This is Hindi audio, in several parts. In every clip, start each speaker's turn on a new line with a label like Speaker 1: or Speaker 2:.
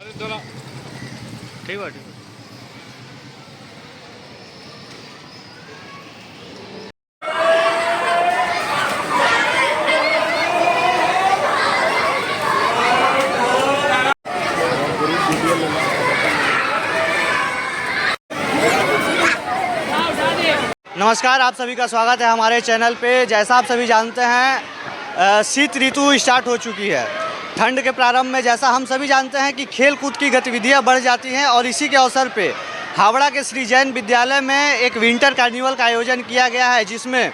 Speaker 1: ठीक है। नमस्कार, आप सभी का स्वागत है हमारे चैनल पे। जैसा आप सभी जानते हैं शीत ऋतु स्टार्ट हो चुकी है। ठंड के प्रारंभ में जैसा हम सभी जानते हैं कि खेल कूद की गतिविधियां बढ़ जाती हैं और इसी के अवसर पे हावड़ा के श्री जैन विद्यालय में एक विंटर कार्निवल का आयोजन किया गया है, जिसमें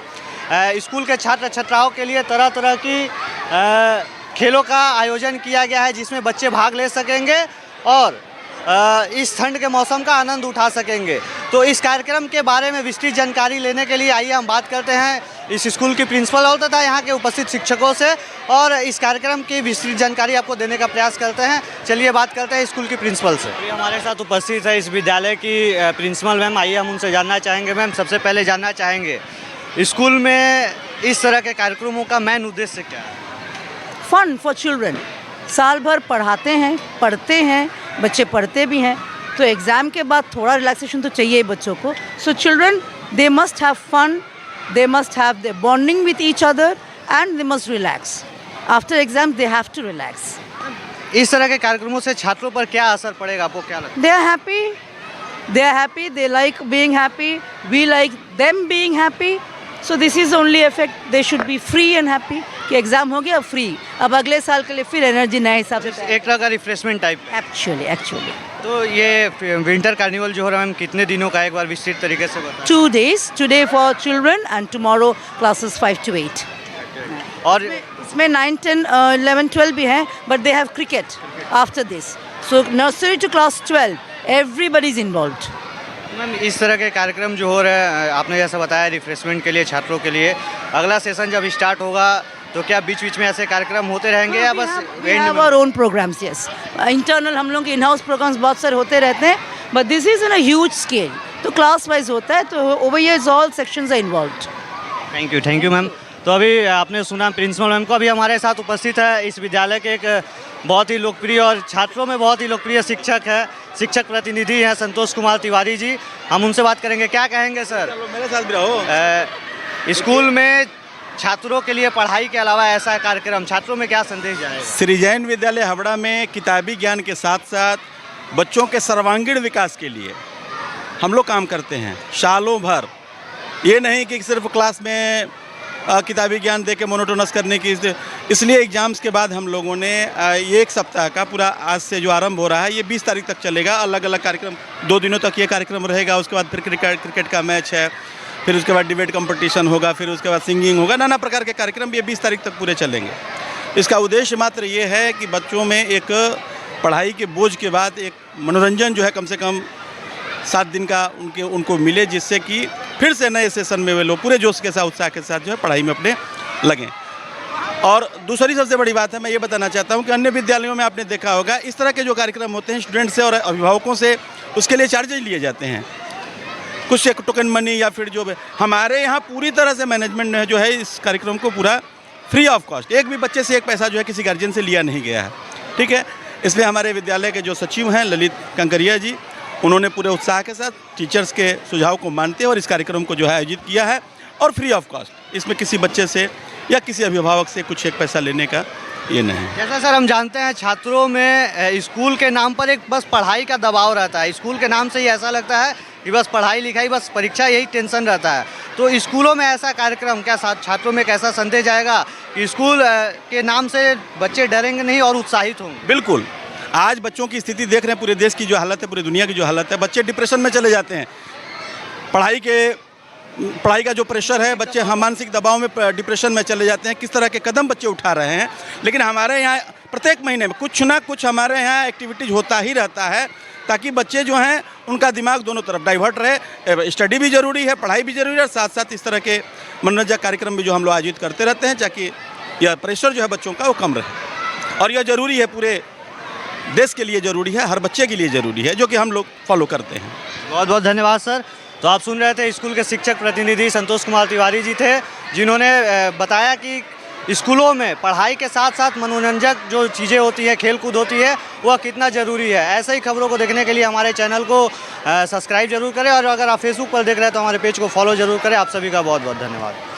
Speaker 1: स्कूल के छात्र छात्राओं के लिए तरह तरह की खेलों का आयोजन किया गया है, जिसमें बच्चे भाग ले सकेंगे और इस ठंड के मौसम का आनंद उठा सकेंगे। तो इस कार्यक्रम के बारे में विस्तृत जानकारी लेने के लिए आइए हम बात करते हैं इस स्कूल की प्रिंसिपल और तथा यहाँ के उपस्थित शिक्षकों से और इस कार्यक्रम की विस्तृत जानकारी आपको देने का प्रयास करते हैं। चलिए बात करते हैं स्कूल की प्रिंसिपल से। ये हमारे साथ उपस्थित है इस विद्यालय की प्रिंसिपल मैम। आइए हम उनसे जानना चाहेंगे। मैम, सबसे पहले जानना चाहेंगे स्कूल में इस तरह के कार्यक्रमों का मेन उद्देश्य क्या है?
Speaker 2: Fun for children. साल भर पढ़ाते हैं, पढ़ते हैं, बच्चे पढ़ते भी हैं, तो एग्ज़ाम के बाद थोड़ा रिलैक्सेशन तो चाहिए ही बच्चों को। So children, they must have fun, they must have the bonding with each other and they must relax. After exam they have to relax.
Speaker 1: इस तरह के कार्यक्रमों से छात्रों पर क्या असर पड़ेगा, आपको क्या लगता है?
Speaker 2: They are happy, they like being happy, we like them being happy. So this is only effect, they should be free and happy कि एग्ज़ाम हो गया फ्री, अब अगले साल के लिए फिर एनर्जी नए हिसाब से।
Speaker 1: एक तरह का रिफ्रेशमेंट टाइप।
Speaker 2: एक्चुअली
Speaker 1: तो ये विंटर कार्निवल जो हो रहा है मैम, कितने दिनों का, एक बार विस्तृत तरीके से बताएं।
Speaker 2: 2 days, today for children and tomorrow classes 5 to 8.
Speaker 1: और
Speaker 2: इसमें 9, 10, 11, 12 भी हैं, but they have cricket after this. So nursery to class 12, everybody is involved.
Speaker 1: Ma'am, इस तरह के कार्यक्रम जो हो रहे हैं, आपने जैसा बताया रिफ्रेशमेंट के लिए, छात्रों के लिए, अगला सेशन जब स्टार्ट होगा तो क्या बीच बीच में ऐसे कार्यक्रम होते रहेंगे या बस
Speaker 2: We have our own programs, yes. Internal हम लोग के इन-हाउस प्रोग्राम्स बहुत सारे होते रहते हैं, but this is in a huge scale. तो क्लास वाइज होता है, तो over years all sections are involved.
Speaker 1: Thank you ma'am. तो अभी आपने सुना प्रिंसिपल मैम को। अभी हमारे साथ उपस्थित है इस विद्यालय के एक बहुत ही लोकप्रिय और छात्रों में बहुत ही लोकप्रिय शिक्षक प्रतिनिधि हैं संतोष कुमार तिवारी जी। हम उनसे बात करेंगे। क्या कहेंगे सर?
Speaker 3: मेरे साथ भी रहो।
Speaker 1: स्कूल में छात्रों के लिए पढ़ाई के अलावा ऐसा कार्यक्रम छात्रों में क्या संदेश जाएगा?
Speaker 3: श्री जैन विद्यालय हावड़ा में किताबी ज्ञान के साथ साथ बच्चों के सर्वांगीण विकास के लिए हम लोग काम करते हैं सालों भर। ये नहीं कि सिर्फ क्लास में किताबी ज्ञान दे के मोनोटोनस करने की, इसलिए एग्ज़ाम्स के बाद हम लोगों ने ये एक सप्ताह का पूरा आज से जो आरंभ हो रहा है, ये 20 तारीख तक चलेगा। अलग अलग कार्यक्रम 2 दिनों तक ये कार्यक्रम रहेगा। उसके बाद फिर क्रिकेट का मैच है, फिर उसके बाद डिबेट कंपटीशन होगा, फिर उसके बाद सिंगिंग होगा, नाना प्रकार के कार्यक्रम ये 20 तारीख तक पूरे चलेंगे। इसका उद्देश्य मात्र ये है कि बच्चों में एक पढ़ाई के बोझ के बाद एक मनोरंजन जो है कम से कम 7 दिन का उनको मिले, जिससे कि फिर से नए सेशन में वे लोग पूरे जोश के साथ, उत्साह के साथ जो है पढ़ाई में अपने लगें। और दूसरी सबसे बड़ी बात है, मैं ये बताना चाहता हूँ कि अन्य विद्यालयों में आपने देखा होगा इस तरह के जो कार्यक्रम होते हैं स्टूडेंट से और अभिभावकों से, उसके लिए चार्जेज लिए जाते हैं, कुछ एक टोकन मनी या फिर जो हमारे यहाँ पूरी तरह से मैनेजमेंट जो है इस कार्यक्रम को पूरा फ्री ऑफ कॉस्ट, एक भी बच्चे से एक पैसा जो है किसी गार्जियन से लिया नहीं गया है। ठीक है, इसलिए हमारे विद्यालय के जो सचिव हैं ललित कंकरिया जी, उन्होंने पूरे उत्साह के साथ टीचर्स के सुझाव को मानते और इस कार्यक्रम को जो है आयोजित किया है और फ्री ऑफ कॉस्ट। इसमें किसी बच्चे से या किसी अभिभावक से कुछ एक पैसा लेने का ये नहीं।
Speaker 1: जैसा सर हम जानते हैं छात्रों में स्कूल के नाम पर एक बस पढ़ाई का दबाव रहता है। स्कूल के नाम से ही ऐसा लगता है कि बस पढ़ाई लिखाई, बस परीक्षा, यही टेंशन रहता है। तो स्कूलों में ऐसा कार्यक्रम क्या छात्रों में कैसा संदेश जाएगा कि स्कूल के नाम से बच्चे डरेंगे नहीं और उत्साहित होंगे?
Speaker 3: बिल्कुल। आज बच्चों की स्थिति देख रहे हैं, पूरे देश की जो हालत है, पूरी दुनिया की जो हालत है, बच्चे डिप्रेशन में चले जाते हैं। पढ़ाई का जो प्रेशर है, बच्चे मानसिक दबाव में डिप्रेशन में चले जाते हैं। किस तरह के कदम बच्चे उठा रहे हैं। लेकिन हमारे यहाँ प्रत्येक महीने में कुछ ना कुछ हमारे यहाँ एक्टिविटीज़ होता ही रहता है, ताकि बच्चे जो हैं उनका दिमाग दोनों तरफ डाइवर्ट रहे। स्टडी भी ज़रूरी है, पढ़ाई भी ज़रूरी है, और साथ साथ इस तरह के मनोरंजक कार्यक्रम भी जो हम लोग आयोजित करते रहते हैं, ताकि यह प्रेशर जो है बच्चों का वो कम रहे। और यह ज़रूरी है, पूरे देश के लिए ज़रूरी है, हर बच्चे के लिए ज़रूरी है, जो कि हम लोग फॉलो करते हैं।
Speaker 1: बहुत बहुत धन्यवाद सर। तो आप सुन रहे थे स्कूल के शिक्षक प्रतिनिधि संतोष कुमार तिवारी जी थे, जिन्होंने बताया कि स्कूलों में पढ़ाई के साथ साथ मनोरंजक जो चीज़ें होती है, खेल कूद होती है, वह कितना ज़रूरी है। ऐसे ही खबरों को देखने के लिए हमारे चैनल को सब्सक्राइब जरूर करें और अगर आप फेसबुक पर देख रहे हैं तो हमारे पेज को फॉलो जरूर करें। आप सभी का बहुत बहुत धन्यवाद।